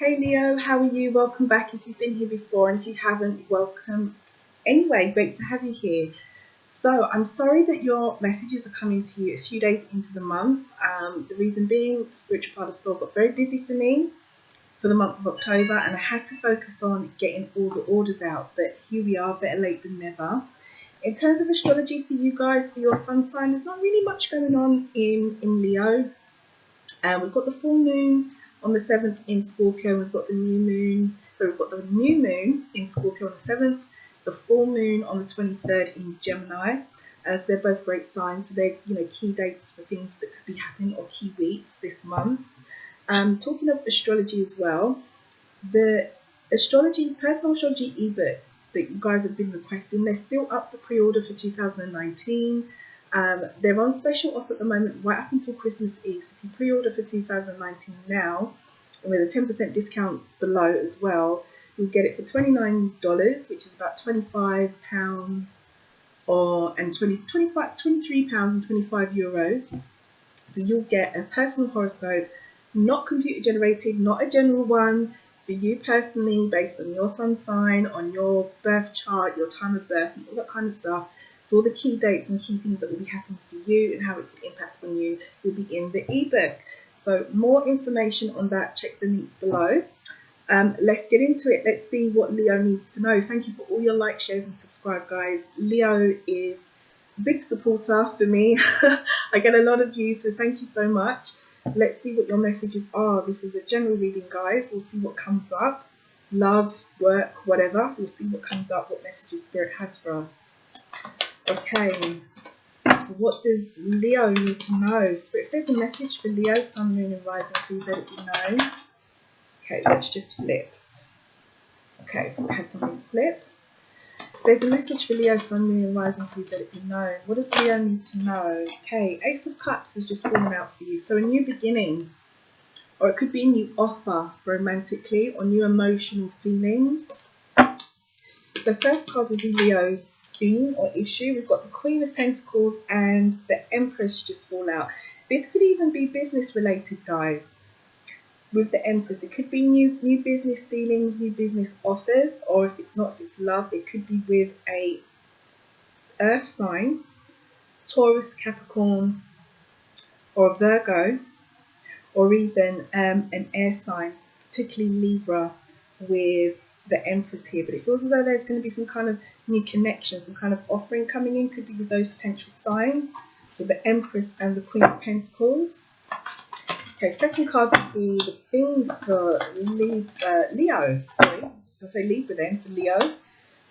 Hey Leo, how are you? Welcome back if you've been here before, and if you haven't, welcome. Anyway, great to have you here. So I'm sorry that your messages are coming to you a few days into the month. The reason being, Spiritual Parlour Store got very busy for me for the month of October, and I had to focus on getting all the orders out. But here we are, better late than never. In terms of astrology for you guys, for your sun sign, there's not really much going on in Leo. We've got the full moon on the 7th in Scorpio. We've got the new moon. So we've got the new moon in Scorpio on the 7th, the full moon on the 23rd in Gemini. As they're both great signs, so they're key dates for things that could be happening, or key weeks this month. Talking of astrology as well, the personal astrology ebooks that you guys have been requesting, they're still up for pre-order for 2019. They're on special offer at the moment right up until Christmas Eve. So if you pre-order for 2019 now, and with a 10% discount below as well, you'll get it for $29, which is about £25 and £23 and 25 euros. So you'll get a personal horoscope, not computer generated, not a general one, for you personally, based on your sun sign, on your birth chart, your time of birth, and all that kind of stuff. So all the key dates and key things that will be happening for you and how it could impact on you will be in the ebook. So more information on that, check the links below. Let's get into it. Let's see what Leo needs to know. Thank you for all your likes, shares and subscribe, guys. Leo is a big supporter for me. I get a lot of views, so thank you so much. Let's see what your messages are. This is a general reading, guys. We'll see what comes up. Love, work, whatever. We'll see what comes up, what messages Spirit has for us. Okay, what does Leo need to know? Spirit, if there's a message for Leo, Sun, Moon and Rising, please let it be known. Okay, let's just flip. Okay, we had something flip. There's a message for Leo, Sun, Moon and Rising, please let it be known. What does Leo need to know? Okay, Ace of Cups has just fallen out for you. So a new beginning, or it could be a new offer romantically, or new emotional feelings. So first card will be Leo's theme or issue. We've got the Queen of Pentacles and the Empress just fall out. This could even be business related, guys. With the Empress, it could be new business dealings, new business offers, or if it's not, if it's love, it could be with a Earth sign, Taurus, Capricorn, or Virgo, or even an air sign, particularly Libra, with the Empress here. But it feels as though there's going to be some kind of new connection, some kind of offering coming in. Could be with those potential signs, with the Empress and the Queen of Pentacles. Okay, second card would be the thing for Leo. Sorry, so I say Libra then for Leo.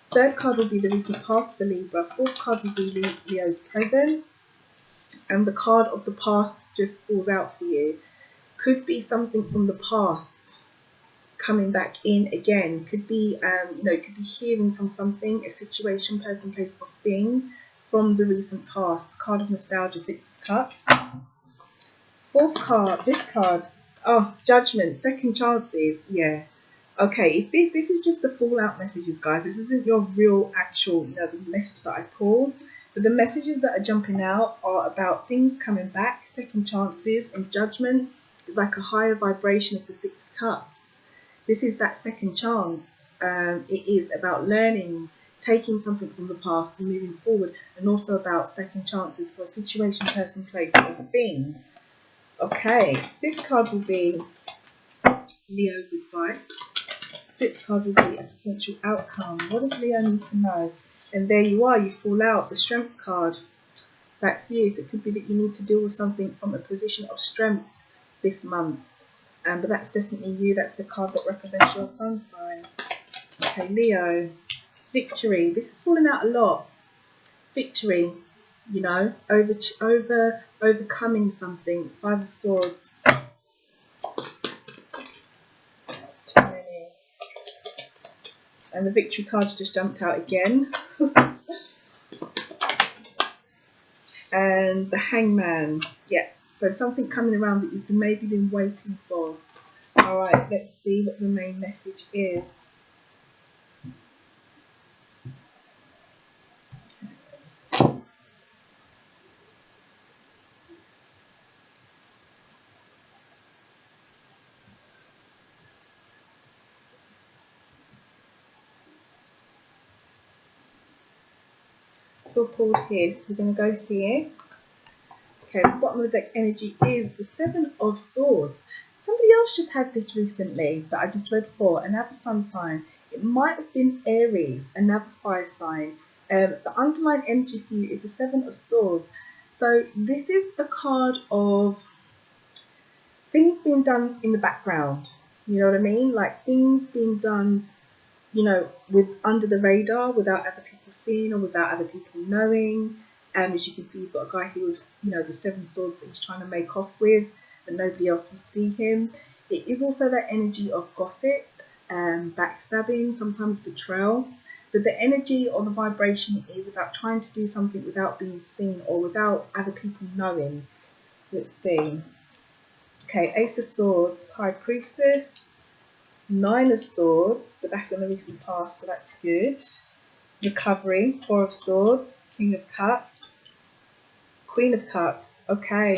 Third card will be the recent past for Libra. Fourth card will be Leo's present. And the card of the past just falls out for you. Could be something from the past coming back in again. Could be, could be hearing from something, a situation, person, place, or thing from the recent past. Card of nostalgia, Six of Cups. Fourth card, fifth card, Judgment, second chances, yeah. Okay, if this is just the fallout messages, guys. This isn't your real, actual, the message that I pulled. But the messages that are jumping out are about things coming back, second chances, and Judgment is like a higher vibration of the Six of Cups. This is that second chance. It is about learning, taking something from the past and moving forward, and also about second chances for a situation, person, place, or thing. Okay, fifth card will be Leo's advice. Sixth card will be a potential outcome. What does Leo need to know? And there you are, you fall out, the Strength card. That's you. So it could be that you need to deal with something from a position of strength this month. But that's definitely you. That's the card that represents your sun sign. Okay, Leo. Victory. This is falling out a lot. Victory. Overcoming something. Five of Swords. That's too many. And the victory card's just jumped out again. And the Hangman. Yeah, so something coming around that you've maybe been waiting for. Alright, let's see what the main message is. feel pulled here, so we're going to go here. Okay, the bottom of the deck energy is the Seven of Swords. Somebody else just had this recently that I just read for, another sun sign. It might have been Aries, another fire sign. The underlying energy for you is the Seven of Swords. So this is a card of things being done in the background. You know what I mean? Like things being done, you know, with under the radar, without other people seeing or without other people knowing. As you can see, you've got a guy who was, you know, the Seven Swords that he's trying to make off with, but nobody else will see him. It is also that energy of gossip, backstabbing, sometimes betrayal. But the energy or the vibration is about trying to do something without being seen or without other people knowing. Let's see. Okay, Ace of Swords, High Priestess, Nine of Swords, but that's in the recent past, so that's good. Recovery, Four of Swords, King of Cups, Queen of Cups. Okay.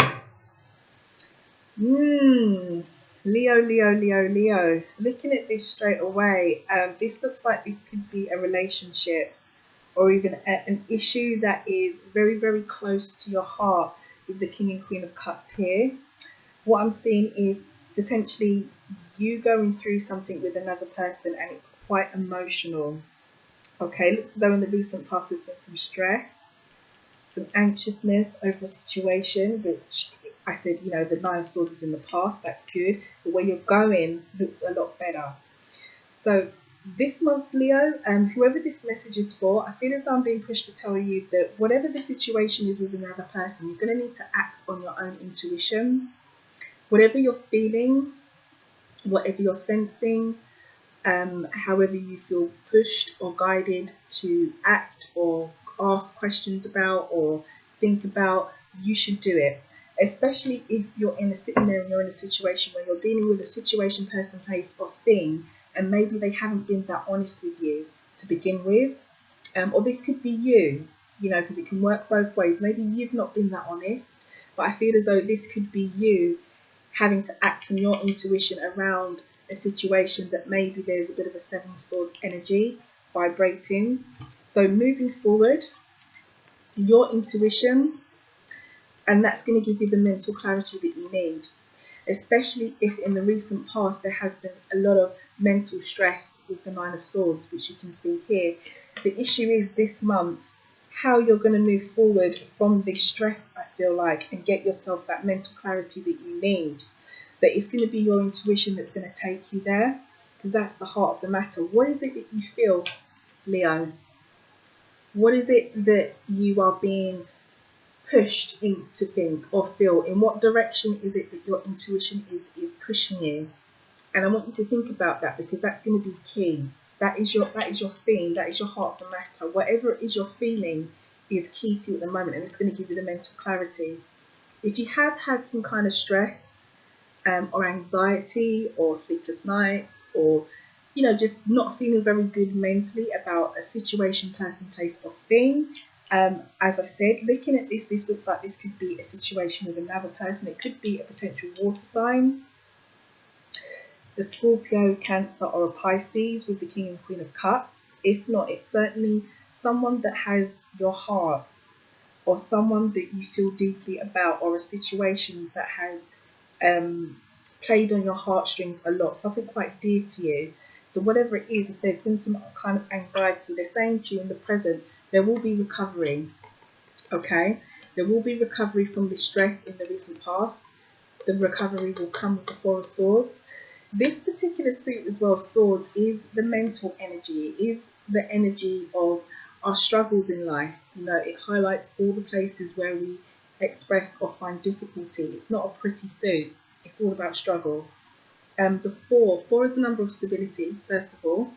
Leo, Leo, Leo, Leo. Looking at this straight away, this looks like this could be a relationship or even an issue that is very, very close to your heart with the King and Queen of Cups here. What I'm seeing is potentially you going through something with another person and it's quite emotional. Okay, looks as though in the recent past there's been some stress, some anxiousness over a situation, which I said, you know, the Nine of Swords is in the past, that's good, but where you're going looks a lot better. So this month, Leo, whoever this message is for, I feel as though I'm being pushed to tell you that whatever the situation is with another person, you're going to need to act on your own intuition. Whatever you're feeling, whatever you're sensing, however you feel pushed or guided to act or ask questions about or think about, you should do it. Especially if you're sitting there and you're in a situation where you're dealing with a situation, person, place or thing, and maybe they haven't been that honest with you to begin with. Or this could be you, you know, because it can work both ways. Maybe you've not been that honest, but I feel as though this could be you having to act on your intuition around a situation that maybe there's a bit of a Seven of Swords energy vibrating. So moving forward, your intuition, and that's going to give you the mental clarity that you need, especially if in the recent past there has been a lot of mental stress with the Nine of Swords, which you can see here. The issue is this month, how you're going to move forward from this stress, I feel like, and get yourself that mental clarity that you need. But it's going to be your intuition that's going to take you there, because that's the heart of the matter. What is it that you feel, Leo? What is it that you are being pushed in to think or feel? In what direction is it that your intuition is pushing you? And I want you to think about that, because that's going to be key. That is your theme, that is your heart of the matter. Whatever it is you're feeling is key to you at the moment, and it's going to give you the mental clarity. If you have had some kind of stress or anxiety or sleepless nights, or you know, just not feeling very good mentally about a situation, person, place or thing, as I said, looking at this looks like this could be a situation with another person. It could be a potential water sign, the Scorpio, Cancer or a Pisces with the King and Queen of Cups. If not, it's certainly someone that has your heart, or someone that you feel deeply about, or a situation that has played on your heartstrings a lot, something quite dear to you. So whatever it is, if there's been some kind of anxiety, they're saying to you in the present, there will be recovery. Okay, there will be recovery from the stress in the recent past. The recovery will come with the Four of Swords. This particular suit as well, Swords, is the mental energy, is the energy of our struggles in life. You know, it highlights all the places where we express or find difficulty. It's not a pretty suit. It's all about struggle. The four is the number of stability, first of all.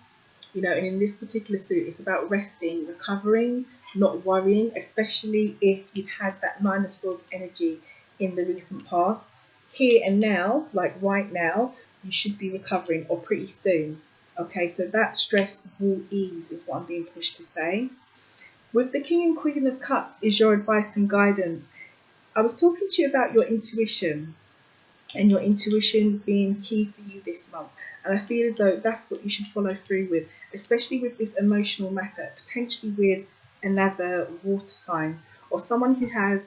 You know, and in this particular suit, it's about resting, recovering, not worrying, especially if you've had that Nine of Swords energy in the recent past. Here and now, like right now, you should be recovering, or pretty soon. Okay, so that stress will ease is what I'm being pushed to say. With the King and Queen of Cups is your advice and guidance. I was talking to you about your intuition, and your intuition being key for you this month. And I feel as though that's what you should follow through with, especially with this emotional matter, potentially with another water sign, or someone who has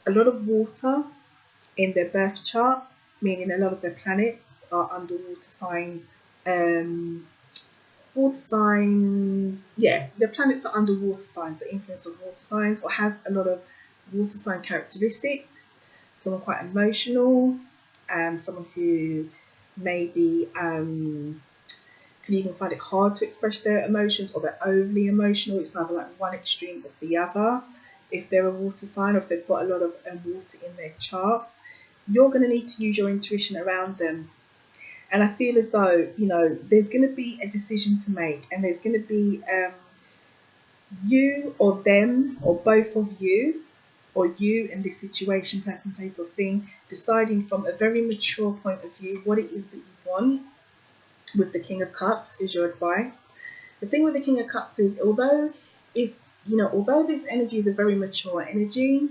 a lot of water in their birth chart, meaning a lot of their planets are under water signs, yeah, the planets are under water signs, the influence of water signs, or have a lot of water sign characteristics. Someone quite emotional, someone who maybe can even find it hard to express their emotions, or they're overly emotional. It's either like one extreme or the other. If they're a water sign, or if they've got a lot of water in their chart, you're going to need to use your intuition around them. And I feel as though, you know, there's going to be a decision to make, and there's going to be you or them, or both of you, or you and this situation, person, place, or thing, deciding from a very mature point of view what it is that you want. With the King of Cups is your advice. The thing with the King of Cups is, although this energy is a very mature energy,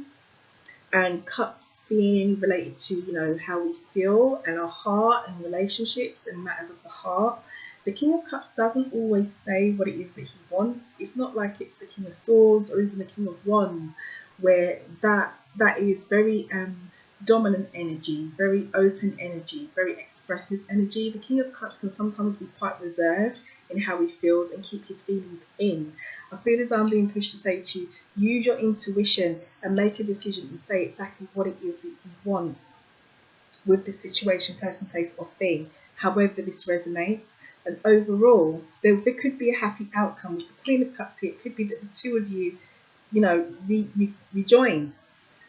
and cups being related to, you know, how we feel and our heart and relationships and matters of the heart, the King of Cups doesn't always say what it is that he wants. It's not like it's the King of Swords or even the King of Wands, where that is very dominant energy, very open energy, very expressive energy. The King of Cups can sometimes be quite reserved in how he feels and keep his feelings in. I feel as I'm being pushed to say to you, use your intuition and make a decision and say exactly what it is that you want with the situation, person, place, or thing, however this resonates. And overall, there could be a happy outcome. With the Queen of Cups here, it could be that the two of you, you know, rejoin.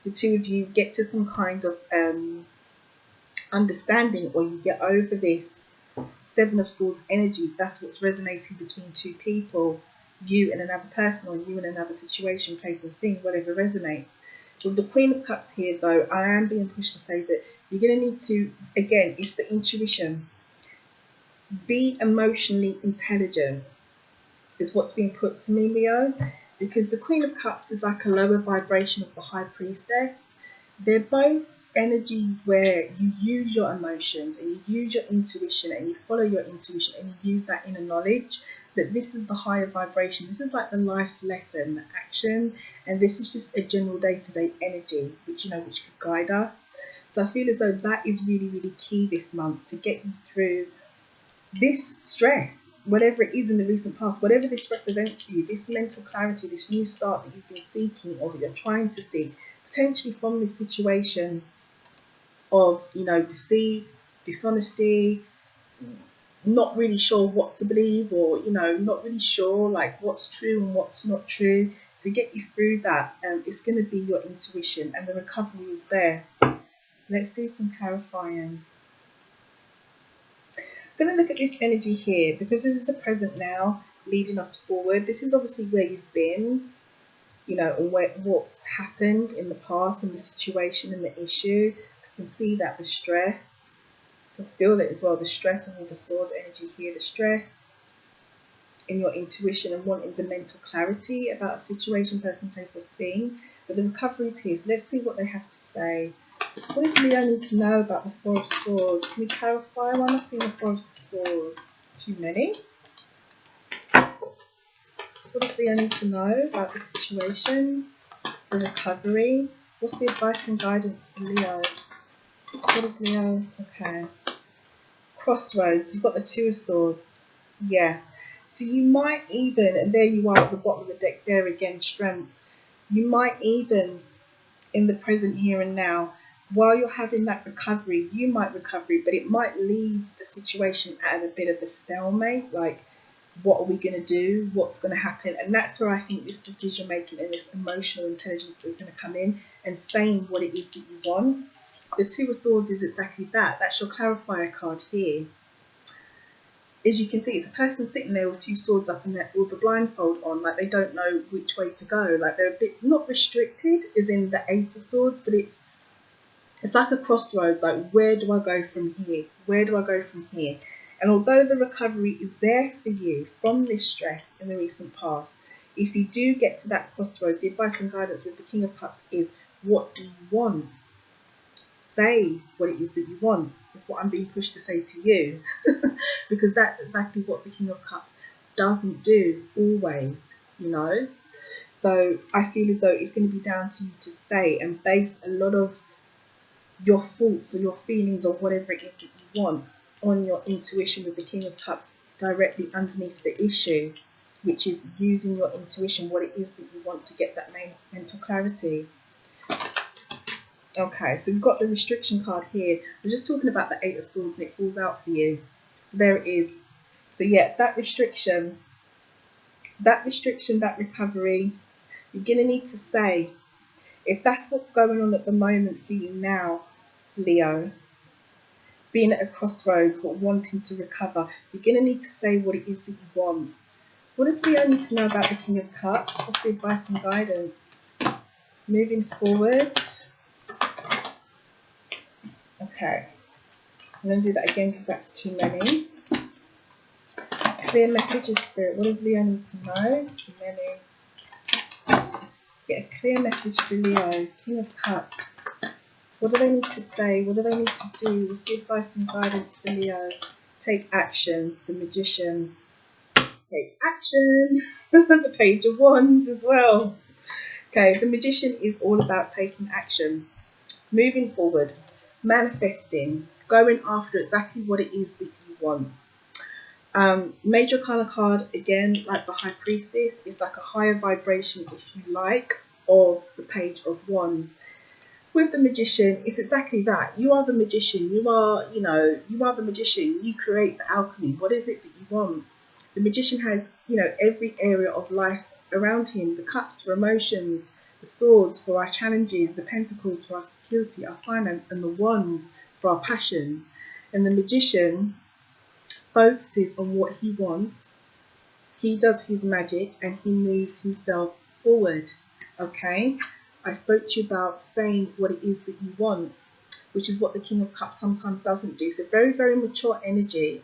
The two of you get to some kind of understanding, or you get over this Seven of Swords energy. That's what's resonating between two people, you and another person, or you and another situation, place, or thing, whatever resonates. With the Queen of Cups here, though, I am being pushed to say that you're going to need to, again, it's the intuition. Be emotionally intelligent is what's being put to me, Leo, because the Queen of Cups is like a lower vibration of the High Priestess. They're both energies where you use your emotions and you use your intuition and you follow your intuition and you use that inner knowledge. That this is the higher vibration. This is like the life's lesson, the action, and this is just a general day-to-day energy, which could guide us. So I feel as though that is really, really key this month to get you through this stress, whatever it is in the recent past, whatever this represents for you, this mental clarity, this new start that you've been seeking or that you're trying to seek, potentially from this situation of, deceit, dishonesty, not really sure what to believe, or, not really sure like what's true and what's not true. To get you through that, it's going to be your intuition, and the recovery is there. Let's do some clarifying. I'm going to look at this energy here because this is the present now leading us forward. This is obviously where you've been, and what's happened in the past and the situation and the issue. I can see that the stress, I can feel it as well, the stress of all the swords energy here, the stress in your intuition and wanting the mental clarity about a situation, person, place, or thing. But the recovery is here, so let's see what they have to say. What does Leo need to know about the Four of Swords? Can we clarify? Why am I seeing the Four of Swords? Too many? What does Leo need to know about the situation? The recovery? What's the advice and guidance for Leo? What is Leo? Okay. Crossroads. You've got the Two of Swords. Yeah. So you might even, and there you are at the bottom of the deck there again, strength. You might even, in the present here and now, while you're having that recovery, you might recover, but it might leave the situation at a bit of a stalemate, like, what are we going to do? What's going to happen? And that's where I think this decision making and this emotional intelligence is going to come in, and saying what it is that you want. The Two of Swords is exactly that. That's your clarifier card here. As you can see, it's a person sitting there with two swords up and with a blindfold on, like they don't know which way to go. Like they're a bit, not restricted as in the Eight of Swords, but it's like a crossroads, like where do I go from here? Where do I go from here? And although the recovery is there for you from this stress in the recent past, if you do get to that crossroads, the advice and guidance with the King of Cups is, what do you want? Say what it is that you want. That's what I'm being pushed to say to you. Because that's exactly what the King of Cups doesn't do always, So I feel as though it's going to be down to you to say and base a lot of your thoughts or your feelings or whatever it is that you want on your intuition with the King of Cups directly underneath the issue, which is using your intuition, what it is that you want to get that mental clarity. Okay, so we've got the restriction card here. We're just talking about the Eight of Swords and it falls out for you. So there it is. So yeah, that restriction, that recovery, you're going to need to say, if that's what's going on at the moment for you now, Leo, being at a crossroads but wanting to recover, you're going to need to say what it is that you want. What does Leo need to know about the King of Cups? What's the advice and guidance? Moving forward. Okay, I'm going to do that again because that's too many. Clear messages, Spirit. What does Leo need to know? Too many. Get a clear message for Leo. King of Cups. What do they need to say? What do they need to do? What's the advice and guidance for Leo? Take action. The Magician. Take action. The Page of Wands as well. Okay, the Magician is all about taking action. Moving forward. Manifesting. Going after exactly what it is that you want. Major Arcana card, again, like the High Priestess, is like a higher vibration, if you like, of the Page of Wands. With the Magician, it's exactly that. You are the Magician. You are the Magician. You create the alchemy. What is it that you want? The Magician has, every area of life around him. The Cups for emotions, the Swords for our challenges, the Pentacles for our security, our finance, and the Wands for our passions. And the Magician focuses on what he wants. He does his magic and he moves himself forward. Okay? I spoke to you about saying what it is that you want, which is what the King of Cups sometimes doesn't do. So very, very mature energy,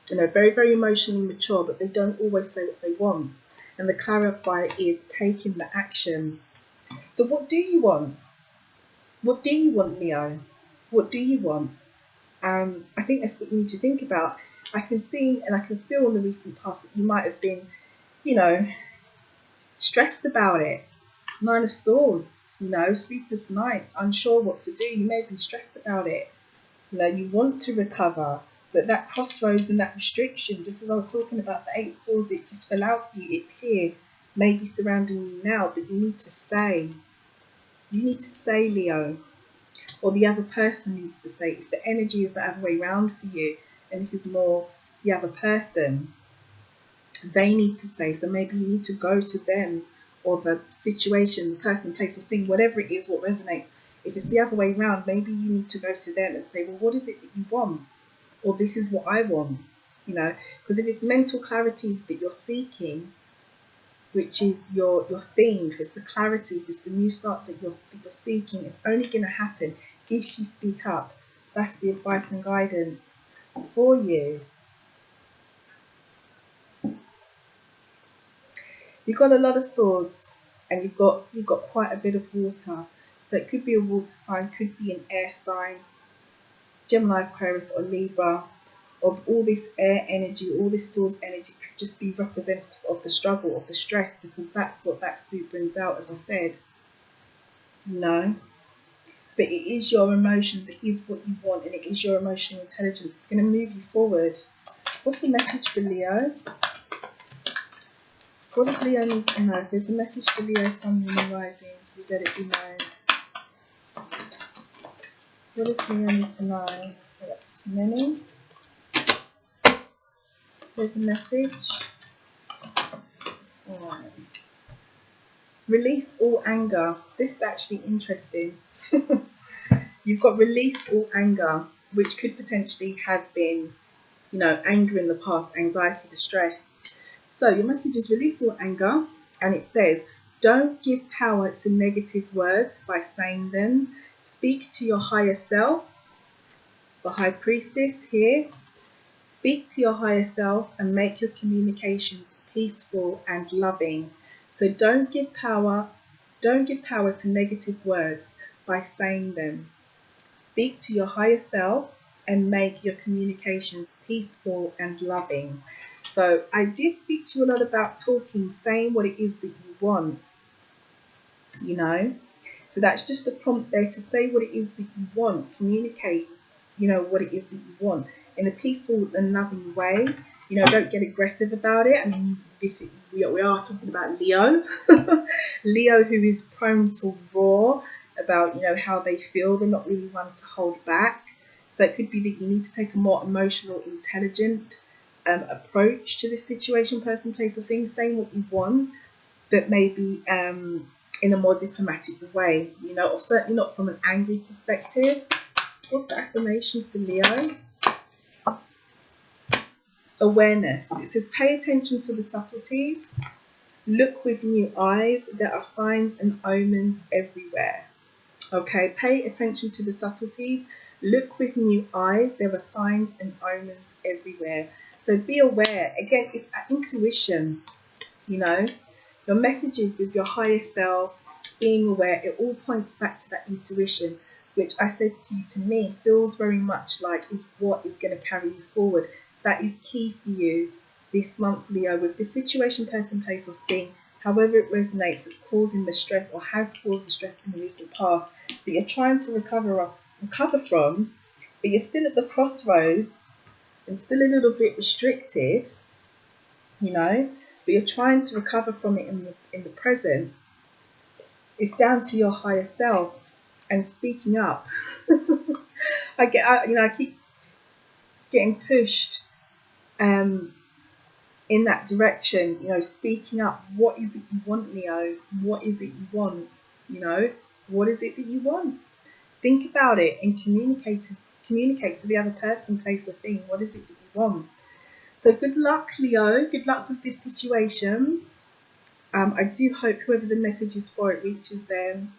very, very emotionally mature, but they don't always say what they want. And the clarifier is taking the action. So what do you want? What do you want, Leo? What do you want? I think that's what you need to think about. I can see and I can feel in the recent past that you might have been, stressed about it. Nine of Swords, sleepless nights, unsure what to do. You may have been stressed about it. You want to recover, but that crossroads and that restriction, just as I was talking about the Eight of Swords, it just fell out for you. It's here, maybe surrounding you now, but you need to say. You need to say, Leo, or the other person needs to say. If the energy is the other way around for you, and this is more the other person, they need to say. So maybe you need to go to them, or the situation, the person, place, or thing, whatever it is, what resonates. If it's the other way around, maybe you need to go to them and say, well, what is it that you want? Or this is what I want, because if it's mental clarity that you're seeking, which is your theme, if it's the clarity, if it's the new start that you're seeking, it's only going to happen if you speak up. That's the advice and guidance for you. You've got a lot of swords and you've got quite a bit of water. So it could be a water sign, could be an air sign, Gemini, Aquarius, or Libra. Of all this air energy, all this swords energy could just be representative of the struggle, of the stress, because that's what that suit brings out, as I said. But it is your emotions, it is what you want, and it is your emotional intelligence. It's going to move you forward. What's the message for Leo? What does Leo need to know? If there's a message for Leo, Sun, Moon, and Rising, you let it be known. What does Leo need to know? Okay, that's too many. There's a message. Alright. Release all anger. This is actually interesting. You've got release all anger, which could potentially have been, anger in the past, anxiety, distress. So your message is release all anger, and it says, don't give power to negative words by saying them. Speak to your higher self, the High Priestess here. Speak to your higher self and make your communications peaceful and loving. So don't give power to negative words by saying them. Speak to your higher self and make your communications peaceful and loving. So I did speak to you a lot about talking, saying what it is that you want, you know. So that's just a prompt there to say what it is that you want, communicate, what it is that you want in a peaceful and loving way. Don't get aggressive about it. I mean, we are talking about Leo, Leo, who is prone to roar about how they feel. They're not really one to hold back. So it could be that you need to take a more emotional, intelligent approach to this situation, person, place, or thing, saying what you want, but maybe in a more diplomatic way, or certainly not from an angry perspective. What's the affirmation for Leo? Awareness. It says, pay attention to the subtleties. Look with new eyes. There are signs and omens everywhere. Okay, pay attention to the subtleties. Look with new eyes. There are signs and omens everywhere. So be aware. Again, it's intuition, your messages with your higher self, being aware. It all points back to that intuition, which I said to me, feels very much like is what is going to carry you forward. That is key for you this month, Leo, with the situation, person, place, or thing, however it resonates, it's causing the stress or has caused the stress in the recent past that you're trying to recover from, but you're still at the crossroads and still a little bit restricted, but you're trying to recover from it in the present. It's down to your higher self and speaking up. I keep getting pushed in that direction, speaking up. What is it you want, Leo? What is it you want? What is it that you want? Think about it and communicate to the other person, place, or thing. What is it that you want? So good luck, Leo. Good luck with this situation. I do hope whoever the message is for, it reaches them.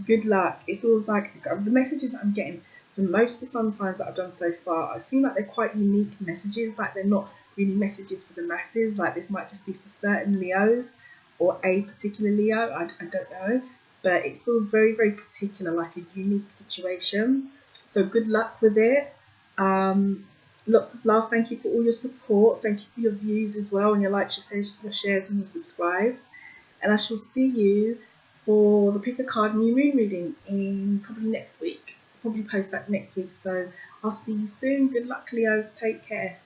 Good luck. It feels like the messages that I'm getting from most of the sun signs that I've done so far, I seem like they're quite unique messages. Like they're not really messages for the masses. Like this might just be for certain Leos or a particular Leo. I don't know. But it feels very, very particular, like a unique situation. So good luck with it. Lots of love. Thank you for all your support. Thank you for your views as well, and your likes, your shares, and your subscribes. And I shall see you for the pick a card new moon reading in probably next week. I'll probably post that next week. So I'll see you soon. Good luck, Leo. Take care.